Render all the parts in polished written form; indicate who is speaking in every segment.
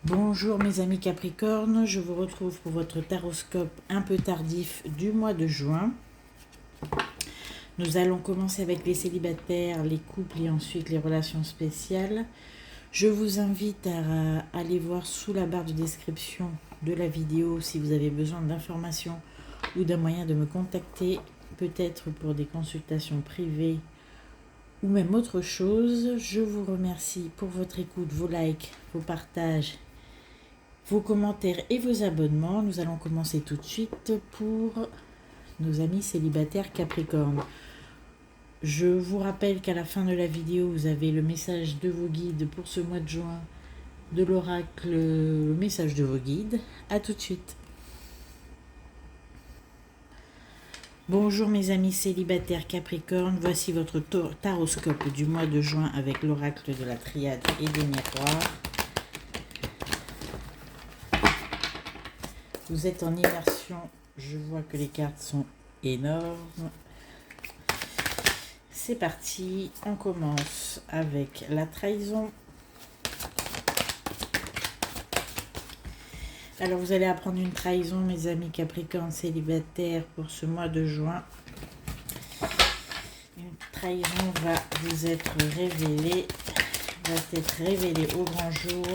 Speaker 1: Bonjour mes amis Capricorne, je vous retrouve pour votre taroscope un peu tardif du mois de juin. Nous allons commencer avec les célibataires, les couples et ensuite les relations spéciales. Je vous invite à aller voir sous la barre de description de la vidéo si vous avez besoin d'informations ou d'un moyen de me contacter, peut-être pour des consultations privées ou même autre chose. Je vous remercie pour votre écoute, vos likes, vos partages, vos commentaires et vos abonnements. Nous allons commencer tout de suite pour nos amis célibataires Capricorne. Je vous rappelle qu'à la fin de la vidéo, vous avez le message de vos guides pour ce mois de juin, de l'oracle, le message de vos guides. A tout de suite. Bonjour mes amis célibataires Capricorne, voici votre taroscope du mois de juin avec l'oracle de la triade et des miroirs. Vous êtes en immersion, je vois que les cartes sont énormes. C'est parti, on commence avec la trahison. Alors vous allez apprendre une trahison mes amis Capricorne célibataires pour ce mois de juin. Une trahison va vous être révélée, au grand jour.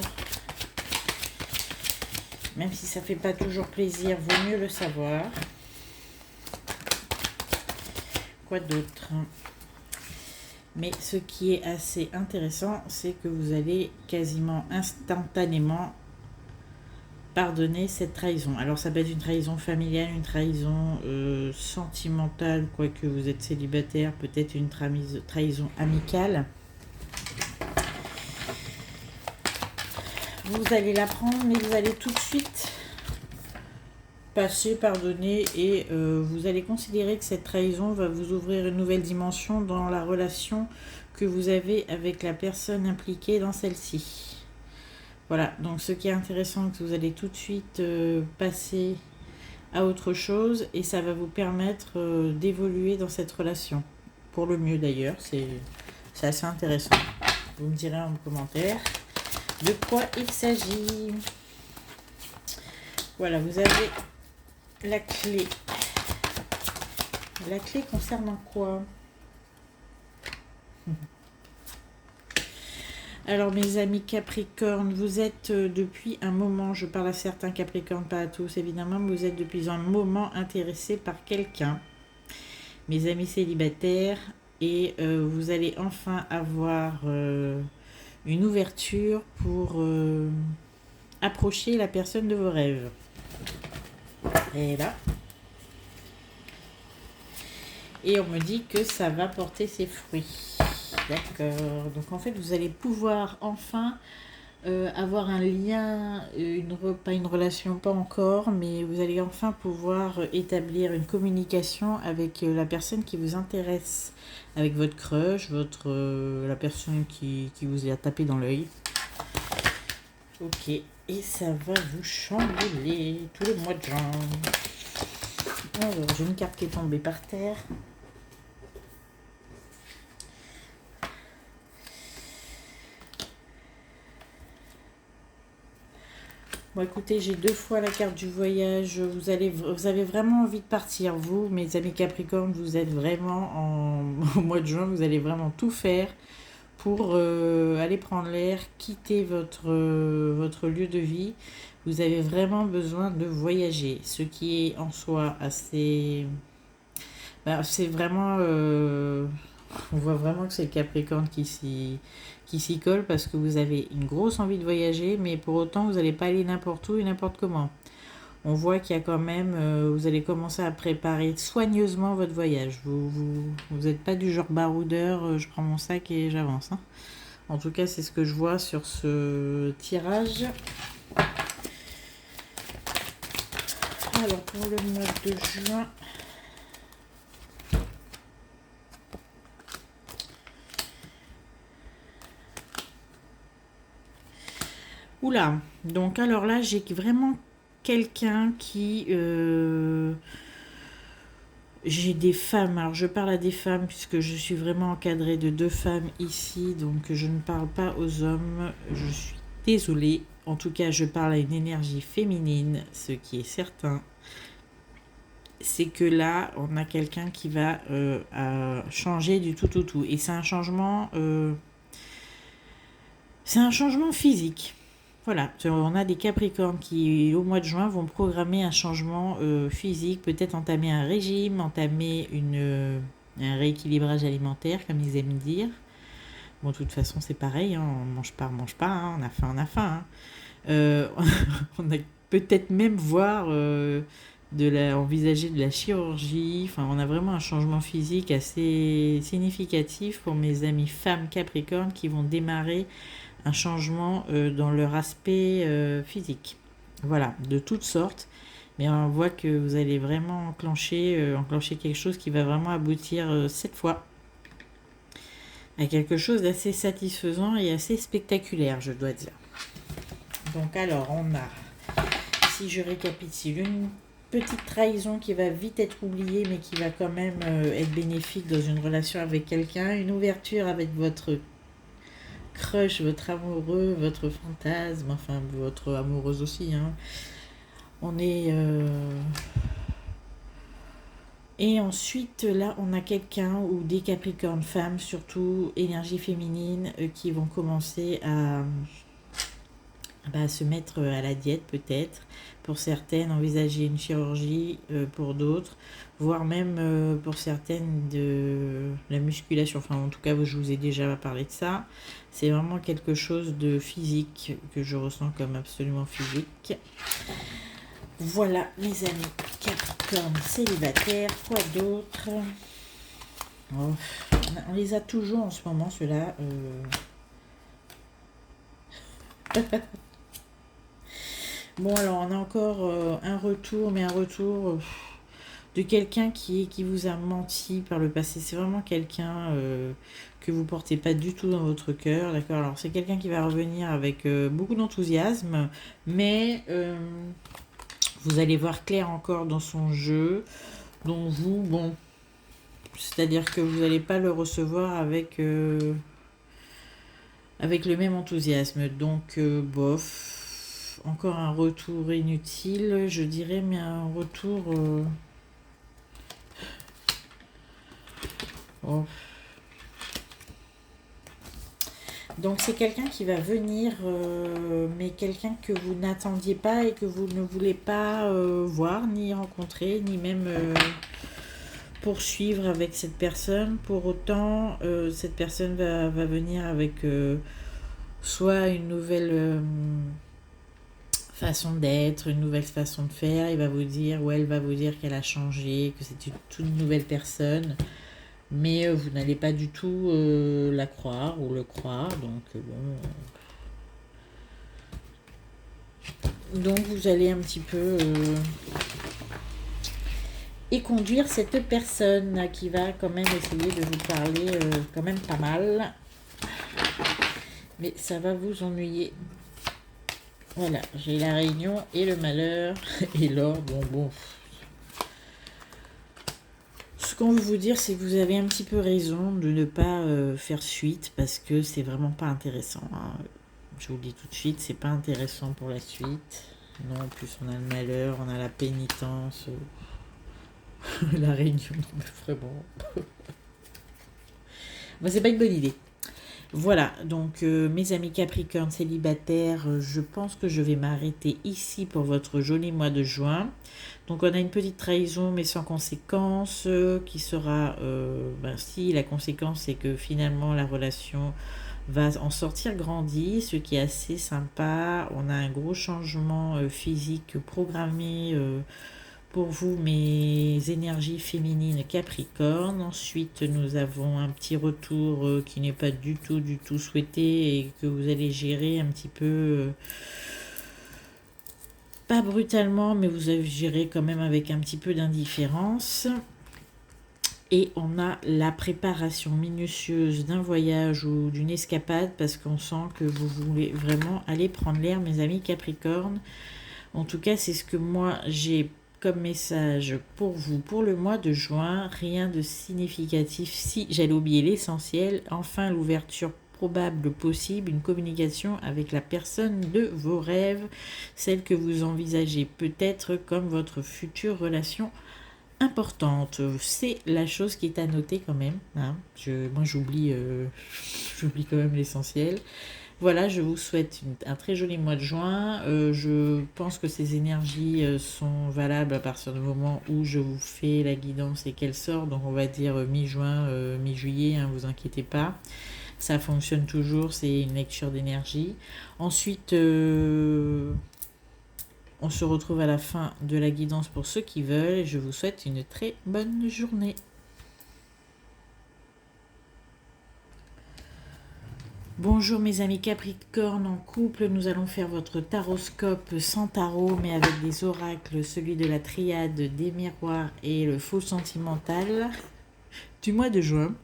Speaker 1: Même si ça ne fait pas toujours plaisir, vaut mieux le savoir. Quoi d'autre ? Mais ce qui est assez intéressant, c'est que vous allez quasiment instantanément pardonner cette trahison. Alors ça peut être une trahison familiale, une trahison sentimentale, quoique vous êtes célibataire, peut-être une trahison amicale. Vous allez l'apprendre, mais vous allez tout de suite passer, pardonner, et vous allez considérer que cette trahison va vous ouvrir une nouvelle dimension dans la relation que vous avez avec la personne impliquée dans celle-ci. Voilà, donc ce qui est intéressant, c'est que vous allez tout de suite passer à autre chose et ça va vous permettre d'évoluer dans cette relation. Pour le mieux d'ailleurs, c'est assez intéressant. Vous me direz en commentaire de quoi il s'agit. Voilà, vous avez la clé. La clé concernant quoi ? Alors mes amis Capricorne, vous êtes depuis un moment, je parle à certains Capricornes, pas à tous évidemment, mais vous êtes depuis un moment intéressés par quelqu'un. Mes amis célibataires, et vous allez enfin avoir une ouverture pour approcher la personne de vos rêves. Et là. Et on me dit que ça va porter ses fruits. D'accord. Donc en fait, vous allez pouvoir enfin avoir un lien, pas une relation, pas encore, mais vous allez enfin pouvoir établir une communication avec la personne qui vous intéresse, avec votre crush, la personne qui vous a tapé dans l'œil. Ok, et ça va vous chambouler tout le mois de juin. Alors, j'ai une carte qui est tombée par terre. Bon, écoutez, j'ai 2 fois la carte du voyage. Vous avez vraiment envie de partir. Vous, mes amis Capricorne, vous êtes vraiment au mois de juin. Vous allez vraiment tout faire pour aller prendre l'air, quitter votre lieu de vie. Vous avez vraiment besoin de voyager. Ce qui est en soi assez... c'est vraiment... on voit vraiment que c'est le Capricorne qui s'y colle parce que vous avez une grosse envie de voyager, mais pour autant, vous n'allez pas aller n'importe où et n'importe comment. On voit qu'il y a quand même... vous allez commencer à préparer soigneusement votre voyage. Vous n'êtes pas du genre baroudeur, je prends mon sac et j'avance. Hein. En tout cas, c'est ce que je vois sur ce tirage. Alors, pour le mois de juin... Oula, donc alors là, j'ai vraiment quelqu'un qui... j'ai des femmes, alors je parle à des femmes puisque je suis vraiment encadrée de 2 femmes ici, donc je ne parle pas aux hommes, je suis désolée. en tout cas je parle à une énergie féminine, ce qui est certain, c'est que là on a quelqu'un qui va changer du tout. Et c'est un changement physique. Voilà, on a des Capricornes qui, au mois de juin, vont programmer un changement physique, peut-être entamer un régime, entamer un rééquilibrage alimentaire, comme ils aiment dire. Bon, de toute façon, c'est pareil, hein, on mange pas, hein, on a faim. Hein. On a peut-être même envisager de la chirurgie. Enfin, on a vraiment un changement physique assez significatif pour mes amies femmes Capricornes qui vont démarrer un changement dans leur aspect physique. Voilà, de toutes sortes. Mais on voit que vous allez vraiment enclencher quelque chose qui va vraiment aboutir cette fois à quelque chose d'assez satisfaisant et assez spectaculaire, je dois dire. Donc alors, on a, si je récapitule, une petite trahison qui va vite être oubliée, mais qui va quand même être bénéfique dans une relation avec quelqu'un, une ouverture avec votre crush, votre amoureux, votre fantasme, enfin votre amoureuse aussi. Hein. On est... Et ensuite, là, on a quelqu'un ou des Capricornes femmes, surtout énergie féminine, qui vont commencer à se mettre à la diète peut-être. Pour certaines, envisager une chirurgie, pour d'autres, voire même pour certaines de la musculation. Enfin, en tout cas, je vous ai déjà parlé de ça. C'est vraiment quelque chose de physique que je ressens comme absolument physique. Voilà, mes amis Capricorne célibataires. Quoi d'autre? Oh, on les a toujours en ce moment, ceux-là. Bon, alors, on a encore un retour, mais un retour de quelqu'un qui vous a menti par le passé. C'est vraiment quelqu'un que vous portez pas du tout dans votre cœur, d'accord? Alors, c'est quelqu'un qui va revenir avec beaucoup d'enthousiasme, mais vous allez voir clair encore dans son jeu, dont vous, bon, c'est-à-dire que vous n'allez pas le recevoir avec le même enthousiasme. Donc, bof. Encore un retour inutile, je dirais, mais un retour... Oh. Donc c'est quelqu'un qui va venir, mais quelqu'un que vous n'attendiez pas et que vous ne voulez pas voir, ni rencontrer, ni même poursuivre avec cette personne. Pour autant, cette personne va venir avec soit une nouvelle... façon d'être, une nouvelle façon de faire. Il va vous dire, ou elle va vous dire qu'elle a changé, que c'est une toute nouvelle personne, mais vous n'allez pas du tout la croire ou le croire. Donc bon, donc vous allez un petit peu éconduire cette personne qui va quand même essayer de vous parler quand même pas mal, mais ça va vous ennuyer. Voilà, j'ai la réunion et le malheur et l'or. Bon. Ce qu'on veut vous dire, c'est que vous avez un petit peu raison de ne pas faire suite parce que c'est vraiment pas intéressant. Hein. Je vous le dis tout de suite, c'est pas intéressant pour la suite. Non, en plus on a le malheur, on a la pénitence, la réunion. Vraiment. Bon, c'est pas une bonne idée. Voilà, donc mes amis Capricorne célibataires, je pense que je vais m'arrêter ici pour votre joli mois de juin. Donc on a une petite trahison mais sans conséquence qui sera, si la conséquence c'est que finalement la relation va en sortir grandie, ce qui est assez sympa. On a un gros changement physique programmé pour vous, mes énergies féminines Capricorne. Ensuite, nous avons un petit retour qui n'est pas du tout souhaité et que vous allez gérer un petit peu, pas brutalement, mais vous allez gérer quand même avec un petit peu d'indifférence. Et on a la préparation minutieuse d'un voyage ou d'une escapade parce qu'on sent que vous voulez vraiment aller prendre l'air, mes amis Capricorne. En tout cas, c'est ce que moi j'ai comme message pour vous pour le mois de juin. Rien de significatif. Si j'allais oublier l'essentiel, enfin l'ouverture probable possible une communication avec la personne de vos rêves, celle que vous envisagez peut-être comme votre future relation importante. C'est la chose qui est à noter quand même. Hein. Moi, j'oublie quand même l'essentiel. Voilà, je vous souhaite un très joli mois de juin. Je pense que ces énergies sont valables à partir du moment où je vous fais la guidance et qu'elle sort. Donc, on va dire mi-juin, mi-juillet, hein, vous inquiétez pas. Ça fonctionne toujours, c'est une lecture d'énergie. Ensuite, on se retrouve à la fin de la guidance pour ceux qui veulent. Et je vous souhaite une très bonne journée. Bonjour mes amis Capricorne en couple, nous allons faire votre taroscope sans tarot mais avec des oracles, celui de la triade des miroirs et le faux sentimental du mois de juin.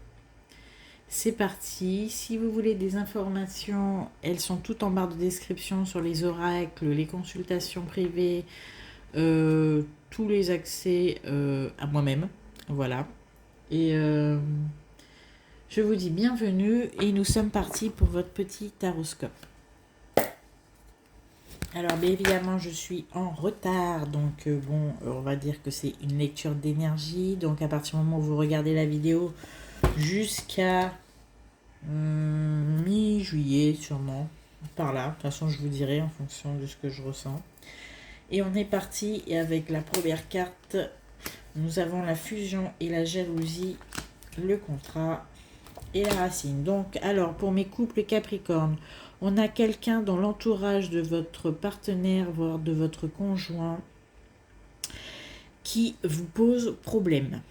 Speaker 1: C'est parti, si vous voulez des informations, elles sont toutes en barre de description sur les oracles, les consultations privées, tous les accès à moi-même, voilà. Et je vous dis bienvenue et nous sommes partis pour votre petit taroscope. Alors bien évidemment je suis en retard, donc bon, on va dire que c'est une lecture d'énergie. Donc à partir du moment où vous regardez la vidéo jusqu'à mi-juillet sûrement, par là. De toute façon je vous dirai en fonction de ce que je ressens. Et on est parti et avec la première carte, nous avons la fusion et la jalousie, le contrat et la racine. Donc, alors, pour mes couples Capricorne, on a quelqu'un dans l'entourage de votre partenaire, voire de votre conjoint, qui vous pose problème.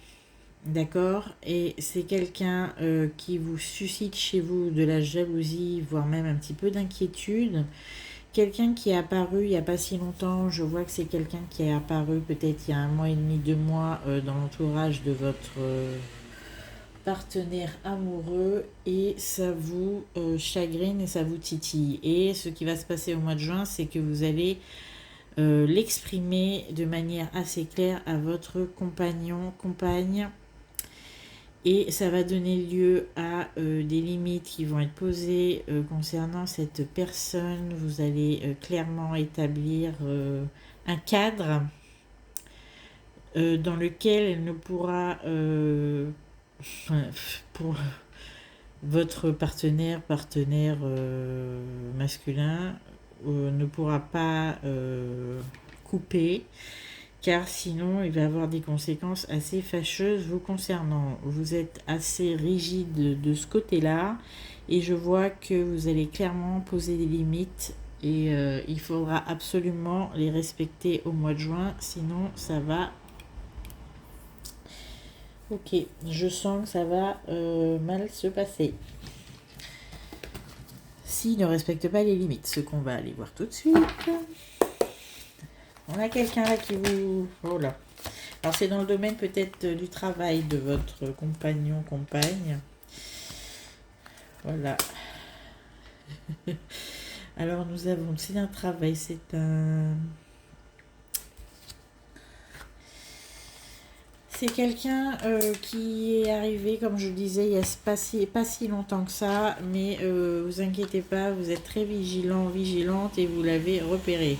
Speaker 1: D'accord? Et c'est quelqu'un qui vous suscite chez vous de la jalousie, voire même un petit peu d'inquiétude. Quelqu'un qui est apparu il n'y a pas si longtemps, je vois que c'est quelqu'un qui est apparu peut-être il y a 1 mois et demi, 2 mois dans l'entourage de votre partenaire amoureux et ça vous chagrine et ça vous titille. Et ce qui va se passer au mois de juin, c'est que vous allez l'exprimer de manière assez claire à votre compagnon, compagne. Et ça va donner lieu à des limites qui vont être posées concernant cette personne. Vous allez clairement établir un cadre dans lequel elle ne pourra, pour votre partenaire masculin, ne pourra pas couper. Car sinon, il va avoir des conséquences assez fâcheuses vous concernant. Vous êtes assez rigide de ce côté-là et je vois que vous allez clairement poser des limites et il faudra absolument les respecter au mois de juin, sinon ça va... Ok, je sens que ça va mal se passer. S'il ne respecte pas les limites, ce qu'on va aller voir tout de suite... On a quelqu'un là qui vous... Oh là. Alors c'est dans le domaine peut-être du travail de votre compagnon, compagne. Voilà. Alors nous avons... C'est un travail, c'est un... C'est quelqu'un qui est arrivé, comme je disais, il y a pas si longtemps que ça. Mais vous inquiétez pas, vous êtes très vigilant, vigilante et vous l'avez repéré.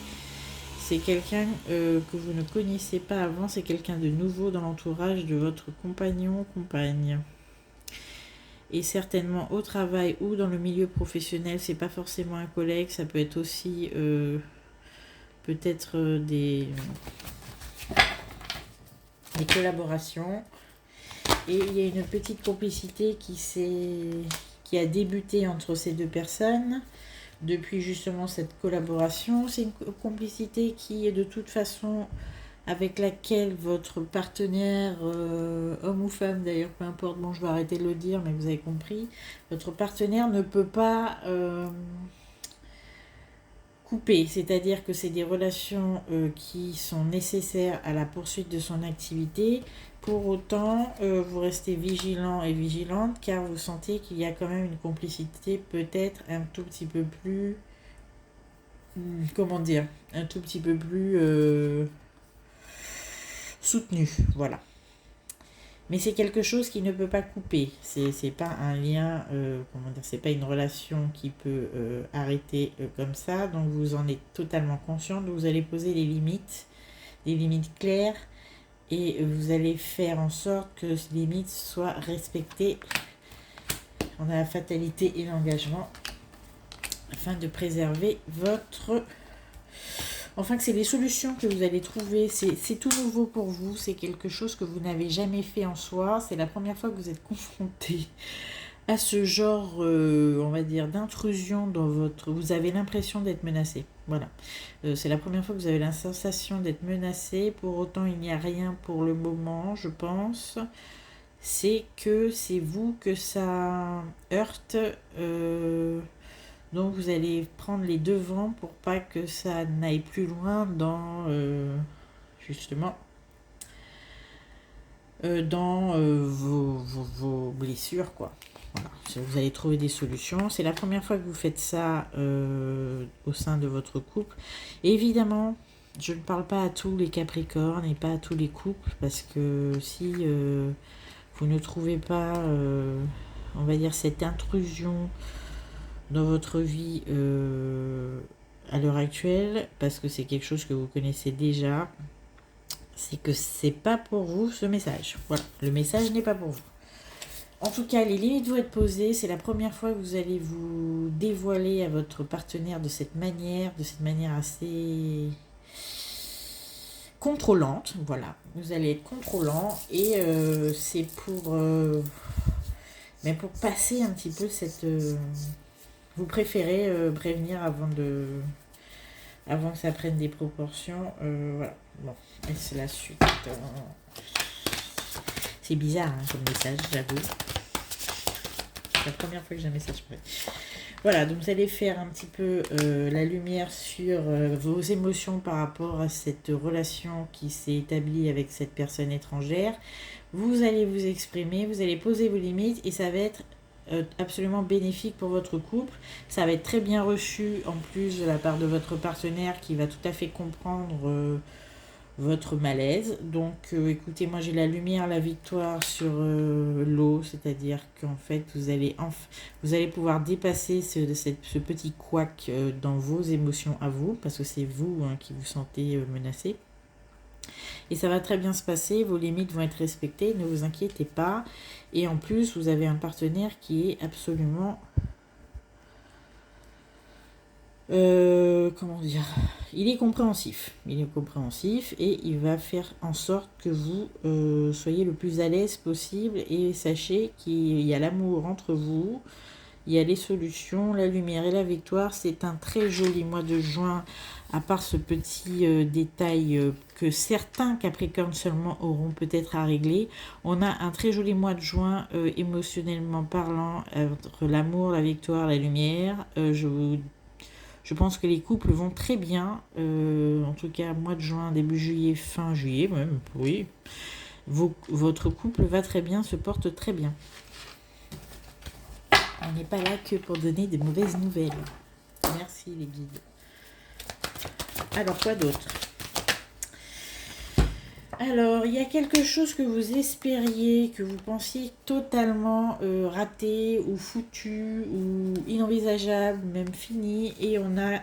Speaker 1: C'est quelqu'un que vous ne connaissez pas avant, c'est quelqu'un de nouveau dans l'entourage de votre compagnon, compagne. Et certainement au travail ou dans le milieu professionnel, c'est pas forcément un collègue, ça peut être aussi peut-être des collaborations. Et il y a une petite complicité qui a débuté entre ces deux personnes. Depuis justement cette collaboration, c'est une complicité qui est de toute façon avec laquelle votre partenaire, homme ou femme d'ailleurs, peu importe, bon je vais arrêter de le dire mais vous avez compris, votre partenaire ne peut pas couper, c'est-à-dire que c'est des relations qui sont nécessaires à la poursuite de son activité. Pour autant, vous restez vigilant et vigilante car vous sentez qu'il y a quand même une complicité peut-être un tout petit peu plus... comment dire, un tout petit peu plus soutenue, voilà. Mais c'est quelque chose qui ne peut pas couper. C'est pas un lien, comment dire, c'est pas une relation qui peut arrêter comme ça. Donc vous en êtes totalement conscient. Donc vous allez poser des limites claires, et vous allez faire en sorte que ces limites soient respectées. On a la fatalité et l'engagement afin de préserver votre... Enfin, que c'est les solutions que vous allez trouver. C'est tout nouveau pour vous. C'est quelque chose que vous n'avez jamais fait en soi. C'est la première fois que vous êtes confronté à ce genre, on va dire, d'intrusion dans votre... Vous avez l'impression d'être menacé. Voilà. C'est la première fois que vous avez la sensation d'être menacé. Pour autant, il n'y a rien pour le moment, je pense. C'est que c'est vous que ça heurte. Donc vous allez prendre les devants pour pas que ça n'aille plus loin dans justement dans vos blessures, quoi. Voilà. Vous allez trouver des solutions. C'est la première fois que vous faites ça au sein de votre couple. Et évidemment, je ne parle pas à tous les Capricornes et pas à tous les couples, parce que si vous ne trouvez pas, on va dire, cette intrusion dans votre vie à l'heure actuelle, parce que c'est quelque chose que vous connaissez déjà, c'est que c'est pas pour vous ce message. Voilà, le message n'est pas pour vous. En tout cas, les limites vont être posées. C'est la première fois que vous allez vous dévoiler à votre partenaire de cette manière assez contrôlante. Voilà, vous allez être contrôlant, et c'est pour passer un petit peu cette... vous préférez prévenir avant que ça prenne des proportions. Voilà. Bon, et c'est la suite. C'est bizarre hein, comme message, j'avoue. C'est la première fois que j'ai un message prêt. Voilà, donc vous allez faire un petit peu la lumière sur vos émotions par rapport à cette relation qui s'est établie avec cette personne étrangère. Vous allez vous exprimer, vous allez poser vos limites, et ça va être absolument bénéfique pour votre couple. Ça va être très bien reçu en plus de la part de votre partenaire, qui va tout à fait comprendre votre malaise. Donc écoutez, moi j'ai la lumière, la victoire sur l'eau, c'est-à-dire qu'en fait vous allez pouvoir dépasser ce petit couac dans vos émotions à vous, parce que c'est vous hein, qui vous sentez menacé. Et ça va très bien se passer, vos limites vont être respectées, ne vous inquiétez pas. Et en plus, vous avez un partenaire qui est absolument... comment dire, il est compréhensif, et il va faire en sorte que vous soyez le plus à l'aise possible. Et sachez qu'il y a l'amour entre vous, il y a les solutions, la lumière et la victoire. C'est un très joli mois de juin, à part ce petit détail que certains Capricornes seulement auront peut-être à régler. On a un très joli mois de juin émotionnellement parlant, entre l'amour, la victoire, la lumière. Je pense que les couples vont très bien, en tout cas mois de juin, début juillet, fin juillet même, oui. Votre couple va très bien, se porte très bien. On n'est pas là que pour donner des mauvaises nouvelles. Merci les guides. Alors, quoi d'autre ? Alors, il y a quelque chose que vous espériez, que vous pensiez totalement raté ou foutu ou inenvisageable, même fini, et on a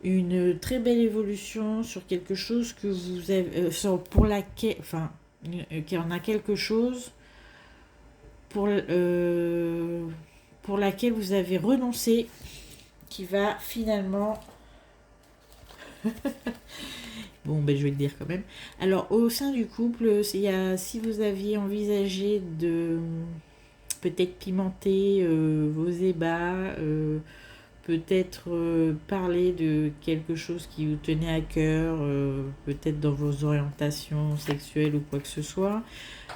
Speaker 1: une très belle évolution sur quelque chose que vous avez, pour laquelle, enfin, qui en a quelque chose pour laquelle vous avez renoncé, qui va finalement... Bon, ben, je vais le dire quand même. Alors, au sein du couple, si vous aviez envisagé de peut-être pimenter vos ébats, peut-être parler de quelque chose qui vous tenait à cœur, peut-être dans vos orientations sexuelles ou quoi que ce soit,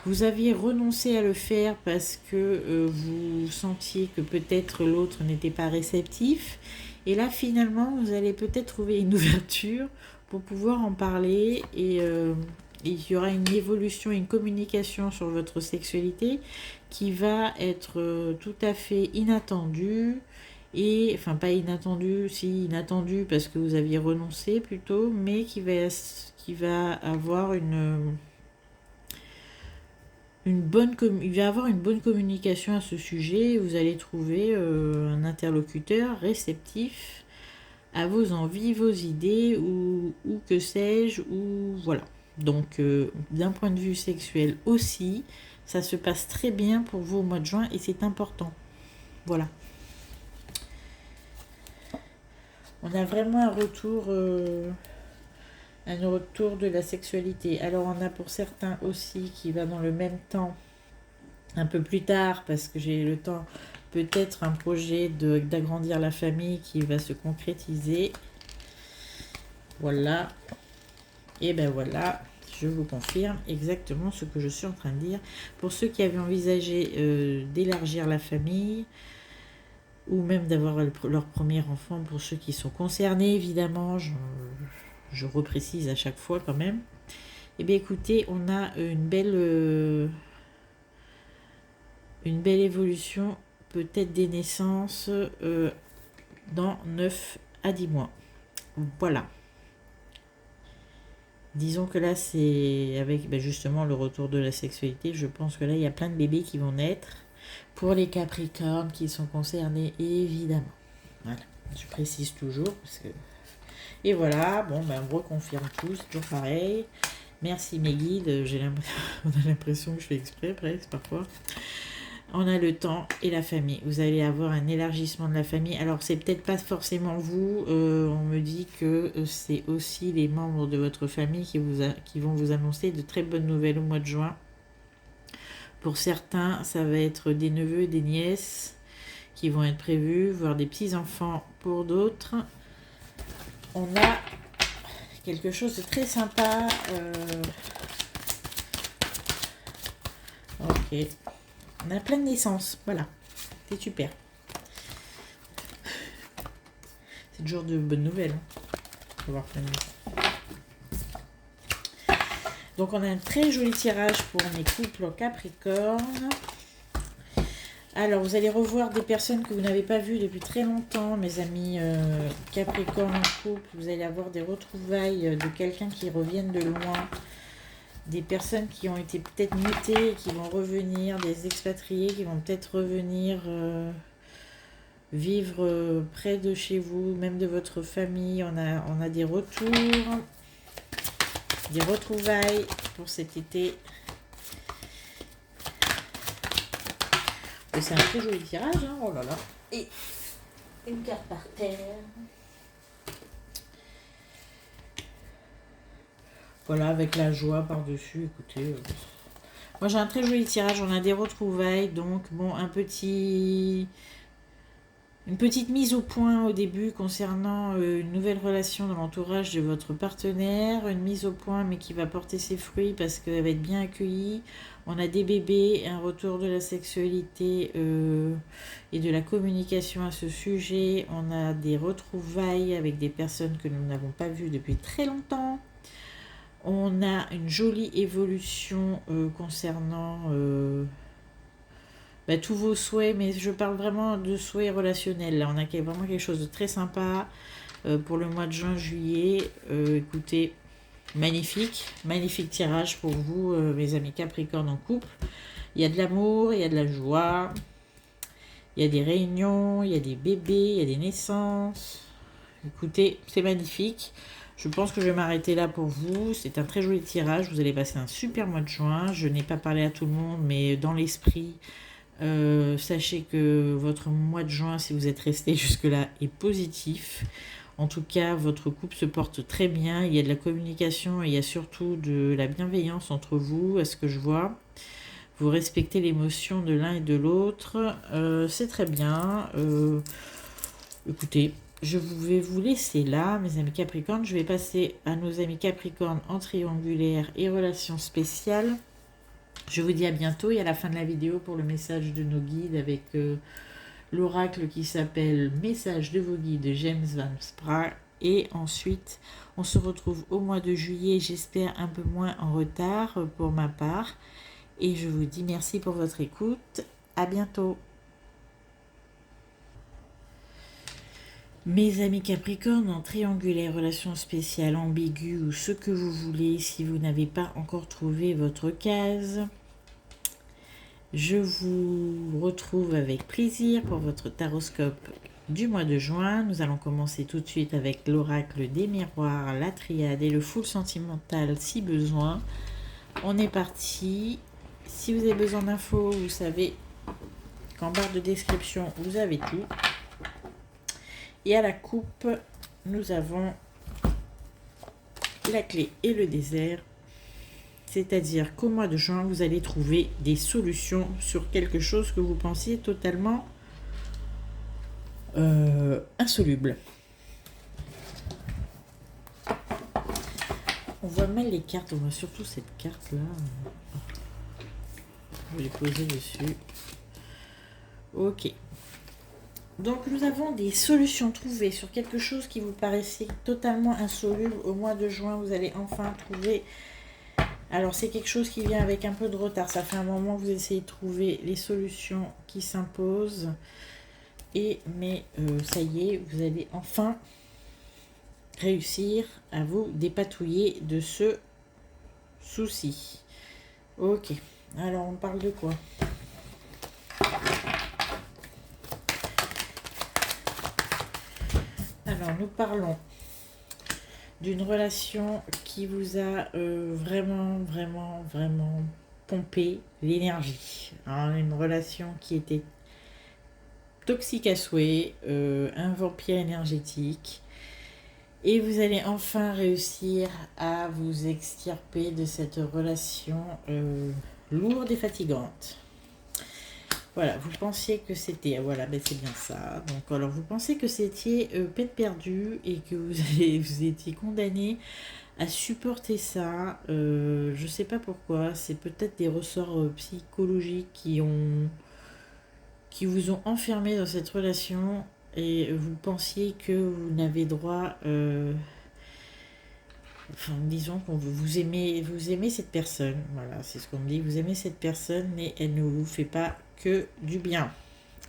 Speaker 1: vous aviez renoncé à le faire parce que vous sentiez que peut-être l'autre n'était pas réceptif. Et là, finalement, vous allez peut-être trouver une ouverture pour pouvoir en parler, et il y aura une évolution, une communication sur votre sexualité qui va être tout à fait inattendue, et enfin pas inattendue, si inattendue parce que vous aviez renoncé plutôt, mais qui va avoir il va y avoir une bonne communication à ce sujet. Vous allez trouver un interlocuteur réceptif à vos envies, vos idées, ou que sais-je, ou voilà. Donc, d'un point de vue sexuel aussi, ça se passe très bien pour vous au mois de juin et c'est important. Voilà. On a vraiment un retour de la sexualité. Alors, on a pour certains aussi qui va dans le même temps, un peu plus tard, parce que j'ai le temps, peut-être un projet d'agrandir la famille qui va se concrétiser. Voilà. Et ben voilà, je vous confirme exactement ce que je suis en train de dire. Pour ceux qui avaient envisagé d'élargir la famille, ou même d'avoir leur premier enfant, pour ceux qui sont concernés, évidemment, je reprécise à chaque fois quand même. Eh bien écoutez, on a une belle évolution, peut-être des naissances dans 9 à 10 mois. Voilà. Disons que là, c'est avec justement le retour de la sexualité, je pense que là, il y a plein de bébés qui vont naître. Pour les Capricornes qui sont concernés, évidemment. Voilà, je précise toujours. Parce que... Et voilà, bon, on reconfirme tout, c'est toujours pareil. Merci mes guides, on a l'impression que je fais exprès presque parfois. On a le temps et la famille. Vous allez avoir un élargissement de la famille. Alors, c'est peut-être pas forcément vous. On me dit que c'est aussi les membres de votre famille qui vont vous annoncer de très bonnes nouvelles au mois de juin. Pour certains, ça va être des neveux et des nièces qui vont être prévus, voire des petits-enfants pour d'autres. On a quelque chose de très sympa. Ok. On a plein de naissances. Voilà. C'est super. C'est toujours de bonnes nouvelles. On va voir plein de naissances. Donc on a un très joli tirage pour mes couples Capricorne. Alors vous allez revoir des personnes que vous n'avez pas vues depuis très longtemps, mes amis Capricorne en couple. Vous allez avoir des retrouvailles de quelqu'un qui reviennent de loin. Des personnes qui ont été peut-être mutées et qui vont revenir, des expatriés qui vont peut-être revenir vivre près de chez vous, même de votre famille. On a des retours. Des retrouvailles pour cet été. C'est un très joli tirage, hein. Oh là là. Et une carte par terre. Voilà, avec la joie par-dessus. Écoutez, moi j'ai un très joli tirage. On a des retrouvailles, donc bon, une petite mise au point au début concernant une nouvelle relation dans l'entourage de votre partenaire. Une mise au point mais qui va porter ses fruits parce qu'elle va être bien accueillie. On a des bébés, un retour de la sexualité et de la communication à ce sujet. On a des retrouvailles avec des personnes que nous n'avons pas vues depuis très longtemps. On a une jolie évolution concernant... tous vos souhaits, mais je parle vraiment de souhaits relationnels. Là, on a vraiment quelque chose de très sympa pour le mois de juin-juillet. Écoutez, magnifique tirage pour vous, mes amis Capricorne en couple. Il y a de l'amour, il y a de la joie, il y a des réunions, il y a des bébés, il y a des naissances. Écoutez, c'est magnifique. Je pense que je vais m'arrêter là pour vous. C'est un très joli tirage. Vous allez passer un super mois de juin. Je n'ai pas parlé à tout le monde, mais dans l'esprit... sachez que votre mois de juin, si vous êtes resté jusque-là, est positif. En tout cas, votre couple se porte très bien. Il y a de la communication et il y a surtout de la bienveillance entre vous, à ce que je vois. Vous respectez l'émotion de l'un et de l'autre. C'est très bien. Écoutez, je vais vous laisser là, mes amis Capricorne. Je vais passer à nos amis Capricorne en triangulaire et relations spéciales. Je vous dis à bientôt et à la fin de la vidéo pour le message de nos guides avec l'oracle qui s'appelle Message de vos guides James Van Spra. Et ensuite, on se retrouve au mois de juillet, j'espère un peu moins en retard pour ma part. Et je vous dis merci pour votre écoute. À bientôt. Mes amis Capricorne en triangulaire, relation spéciale, ambiguë ou ce que vous voulez, si vous n'avez pas encore trouvé votre case, Je vous retrouve avec plaisir pour votre taroscope du mois de juin. Nous allons commencer tout de suite avec l'oracle des miroirs, la triade et le full sentimental si besoin. On est parti. Si vous avez besoin d'infos, vous savez qu'en barre de description, vous avez tout. Et à la coupe, nous avons la clé et le désert. C'est-à-dire qu'au mois de juin, vous allez trouver des solutions sur quelque chose que vous pensiez totalement insoluble. On voit mal les cartes, on voit surtout cette carte-là. Je vais les poser dessus. Ok. Donc nous avons des solutions trouvées sur quelque chose qui vous paraissait totalement insoluble. Au mois de juin, vous allez enfin trouver... Alors c'est quelque chose qui vient avec un peu de retard. Ça fait un moment que vous essayez de trouver les solutions qui s'imposent. Mais ça y est, vous allez enfin réussir à vous dépatouiller de ce souci. Ok, alors on parle de quoi? Alors nous parlons d'une relation qui vous a vraiment pompé l'énergie. Une relation qui était toxique à souhait, un vampire énergétique. Et vous allez enfin réussir à vous extirper de cette relation lourde et fatigante. Voilà, vous pensiez que c'était... Voilà, ben c'est bien ça. Donc, alors, vous pensez que c'était peine perdue et que vous étiez condamné à supporter ça. Je ne sais pas pourquoi. C'est peut-être des ressorts psychologiques qui vous ont enfermé dans cette relation et vous pensiez que vous n'avez droit... Enfin, disons qu'on vous aimez cette personne. Voilà, c'est ce qu'on me dit. Vous aimez cette personne, mais elle ne vous fait pas que du bien.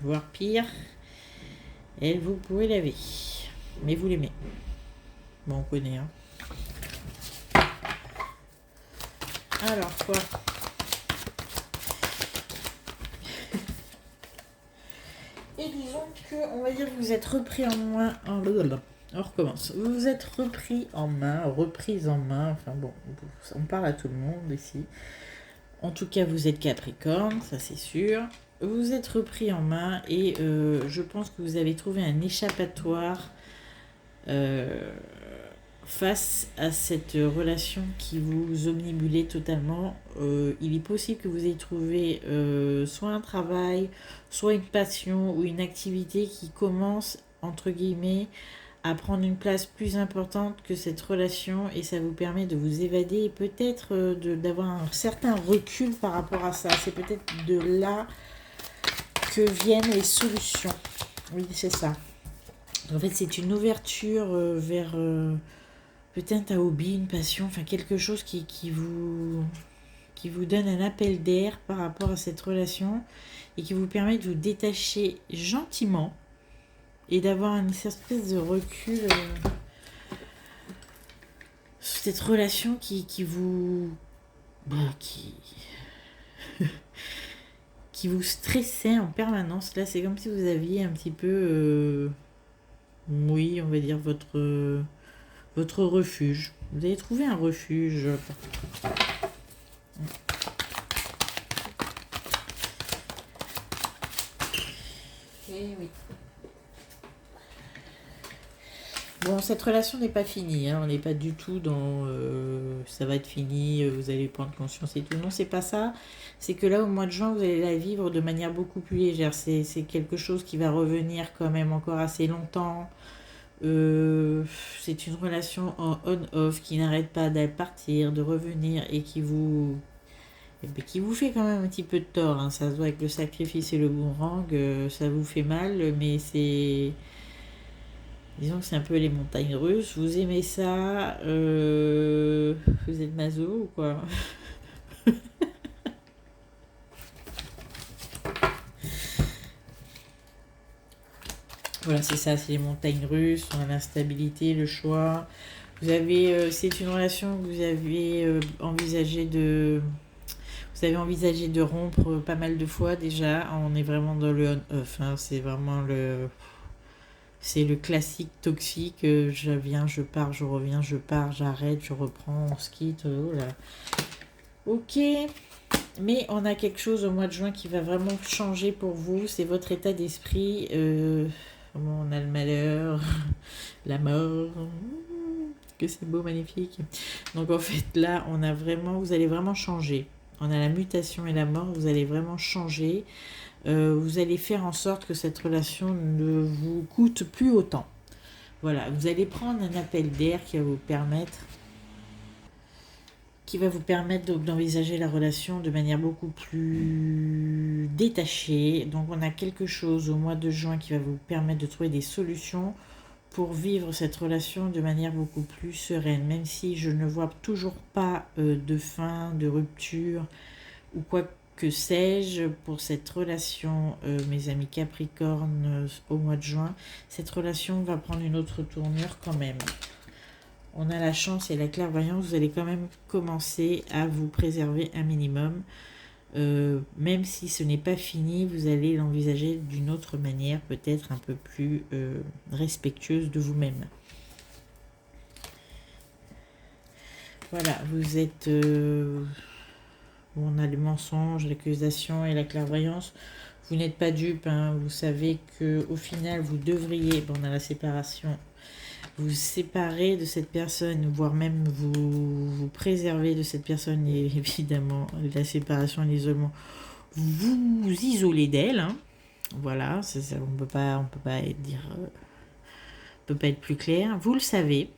Speaker 1: Voire pire, elle vous pourrait laver. Mais vous l'aimez. Bon, on connaît, hein. Alors, quoi? Et disons que, on va dire que vous êtes repris en main... On recommence. Vous vous êtes reprise en main. Enfin bon, on parle à tout le monde ici. En tout cas, vous êtes Capricorne, ça c'est sûr. Vous êtes repris en main et je pense que vous avez trouvé un échappatoire face à cette relation qui vous omnibulait totalement. Il est possible que vous ayez trouvé soit un travail, soit une passion ou une activité qui commence, entre guillemets, à prendre une place plus importante que cette relation et ça vous permet de vous évader et peut-être d'avoir un certain recul par rapport à ça. C'est peut-être de là que viennent les solutions. Oui, c'est ça. En fait, c'est une ouverture vers peut-être un hobby, une passion, enfin quelque chose qui vous donne un appel d'air par rapport à cette relation et qui vous permet de vous détacher gentiment et d'avoir une espèce de recul sur cette relation qui vous qui vous stressait en permanence. Là, c'est comme si vous aviez un petit peu oui, on va dire votre refuge. Vous avez trouvé un refuge. Eh oui. Bon, cette relation n'est pas finie, hein. On n'est pas du tout dans ça va être fini, vous allez prendre conscience et tout. Non, c'est pas ça. C'est que là, au mois de juin, vous allez la vivre de manière beaucoup plus légère. C'est quelque chose qui va revenir quand même encore assez longtemps. C'est une relation en on-off qui n'arrête pas d'aller partir, de revenir et qui vous fait quand même un petit peu de tort, hein. Ça se voit avec le sacrifice et le boomerang, ça vous fait mal, mais c'est... Disons que c'est un peu les montagnes russes. Vous aimez ça, vous êtes maso ou quoi? Voilà, c'est ça, c'est les montagnes russes, l'instabilité, le choix. C'est une relation que vous avez envisagé de... Vous avez envisagé de rompre pas mal de fois déjà. On est vraiment dans le on-off. Hein. C'est vraiment le... C'est le classique toxique. Je viens, je pars, je reviens, je pars, j'arrête, je reprends, on se quitte. Oh là. Ok. Mais on a quelque chose au mois de juin qui va vraiment changer pour vous. C'est votre état d'esprit. On a le malheur, la mort. Que c'est beau, magnifique. Donc en fait là, on a vraiment, vous allez vraiment changer. On a la mutation et la mort. Vous allez vraiment changer. Vous allez faire en sorte que cette relation ne vous coûte plus autant. Voilà, vous allez prendre un appel d'air qui va vous permettre donc d'envisager la relation de manière beaucoup plus détachée. Donc on a quelque chose au mois de juin qui va vous permettre de trouver des solutions pour vivre cette relation de manière beaucoup plus sereine, même si je ne vois toujours pas de fin, de rupture ou quoi que sais-je pour cette relation, mes amis Capricorne, au mois de juin. Cette relation va prendre une autre tournure quand même. On a la chance et la clairvoyance, vous allez quand même commencer à vous préserver un minimum. Même si ce n'est pas fini, vous allez l'envisager d'une autre manière, peut-être un peu plus respectueuse de vous-même. Voilà, vous êtes... on a le mensonge, l'accusation et la clairvoyance. Vous n'êtes pas dupe, hein, vous savez qu'au final, vous devriez... Bon, on a la séparation... Vous séparer de cette personne, voire même vous préserver de cette personne, et évidemment, la séparation et l'isolement, vous isolez d'elle. Hein. Voilà, ça, on peut pas être plus clair. Vous le savez,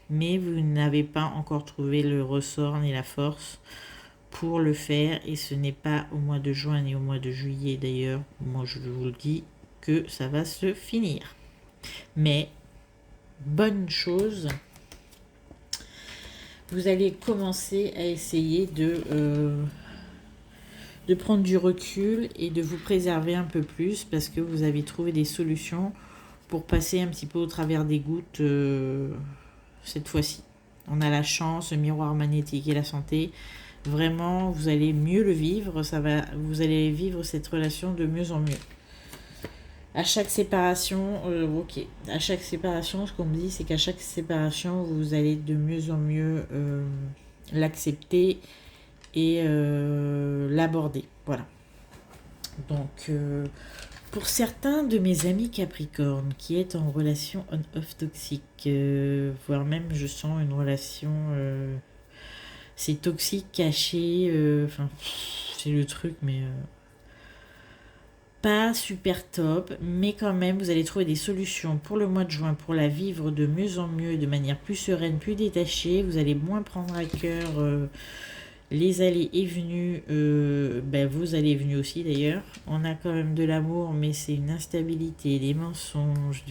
Speaker 1: mais vous n'avez pas encore trouvé le ressort ni la force pour le faire, et ce n'est pas au mois de juin ni au mois de juillet d'ailleurs, moi je vous le dis, que ça va se finir. Mais bonne chose, vous allez commencer à essayer de prendre du recul et de vous préserver un peu plus, parce que vous avez trouvé des solutions pour passer un petit peu au travers des gouttes cette fois-ci. On a la chance, le miroir magnétique et la santé. Vraiment, vous allez mieux le vivre, vous allez vivre cette relation de mieux en mieux. À chaque séparation, à chaque séparation, ce qu'on me dit, c'est qu'à chaque séparation, vous allez de mieux en mieux l'accepter et l'aborder. Voilà. Donc, pour certains de mes amis Capricorne qui est en relation on-off toxique, voire même je sens une relation, c'est toxique, caché, c'est le truc, mais... pas super top, mais quand même vous allez trouver des solutions pour le mois de juin pour la vivre de mieux en mieux, de manière plus sereine, plus détachée. Vous allez moins prendre à cœur les allées et venues, vos allées et venues aussi d'ailleurs. On a quand même de l'amour, mais c'est une instabilité, des mensonges,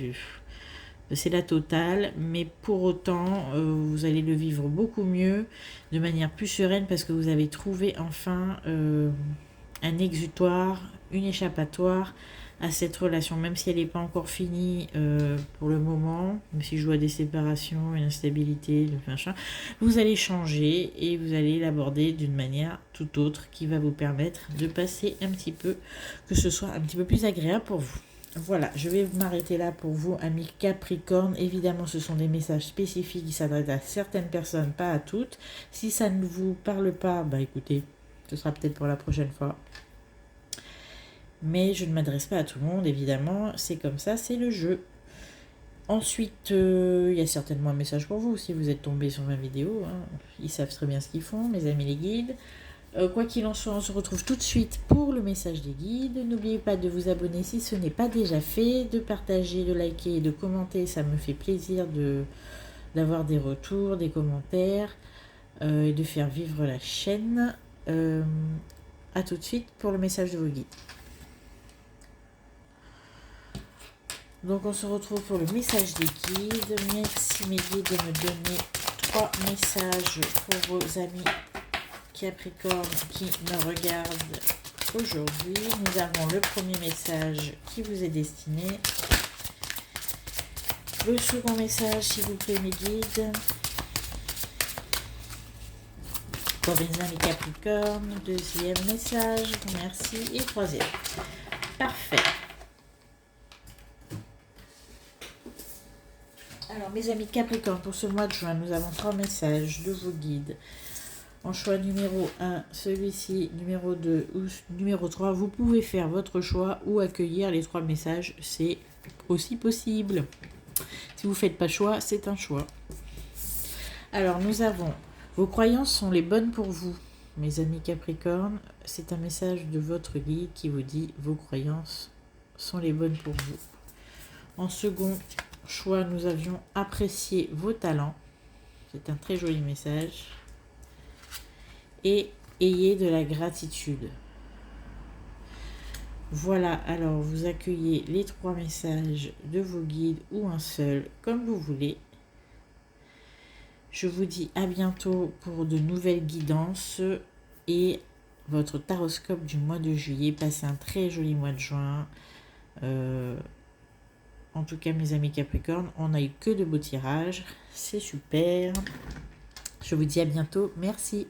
Speaker 1: c'est la totale, mais pour autant vous allez le vivre beaucoup mieux, de manière plus sereine, parce que vous avez trouvé enfin un exutoire, une échappatoire à cette relation, même si elle n'est pas encore finie pour le moment, même si je vois des séparations, une instabilité, machin, vous allez changer et vous allez l'aborder d'une manière tout autre qui va vous permettre de passer un petit peu, que ce soit un petit peu plus agréable pour vous. Voilà, je vais m'arrêter là pour vous, amis Capricorne. Évidemment, ce sont des messages spécifiques qui s'adressent à certaines personnes, pas à toutes. Si ça ne vous parle pas, écoutez, ce sera peut-être pour la prochaine fois. Mais je ne m'adresse pas à tout le monde, évidemment. C'est comme ça, c'est le jeu. Ensuite, il y a certainement un message pour vous si vous êtes tombé sur ma vidéo. Hein. Ils savent très bien ce qu'ils font, mes amis les guides. Quoi qu'il en soit, on se retrouve tout de suite pour le message des guides. N'oubliez pas de vous abonner si ce n'est pas déjà fait, de partager, de liker et de commenter. Ça me fait plaisir d'avoir des retours, des commentaires et de faire vivre la chaîne. À tout de suite pour le message de vos guides. Donc on se retrouve pour le message des guides. Merci mes guides de me donner 3 messages pour vos amis Capricorne qui me regardent aujourd'hui. Nous avons le premier message qui vous est destiné. Le second message, s'il vous plaît mes guides. Pour mes amis Capricorne, deuxième message, merci. Et troisième. Parfait. Alors, mes amis Capricorne, pour ce mois de juin, nous avons 3 messages de vos guides. En choix numéro 1, celui-ci, numéro 2 ou numéro 3, vous pouvez faire votre choix ou accueillir les 3 messages, c'est aussi possible. Si vous ne faites pas choix, c'est un choix. Alors, nous avons, vos croyances sont les bonnes pour vous, mes amis Capricorne. C'est un message de votre guide qui vous dit, vos croyances sont les bonnes pour vous. En second choix, nous avions apprécié vos talents. C'est un très joli message. Et ayez de la gratitude. Voilà, alors vous accueillez les 3 messages de vos guides ou un seul, comme vous voulez. Je vous dis à bientôt pour de nouvelles guidances et votre taroscope du mois de juillet. Passez un très joli mois de juin. En tout cas, mes amis Capricorne, on n'a eu que de beaux tirages. C'est super. Je vous dis à bientôt. Merci.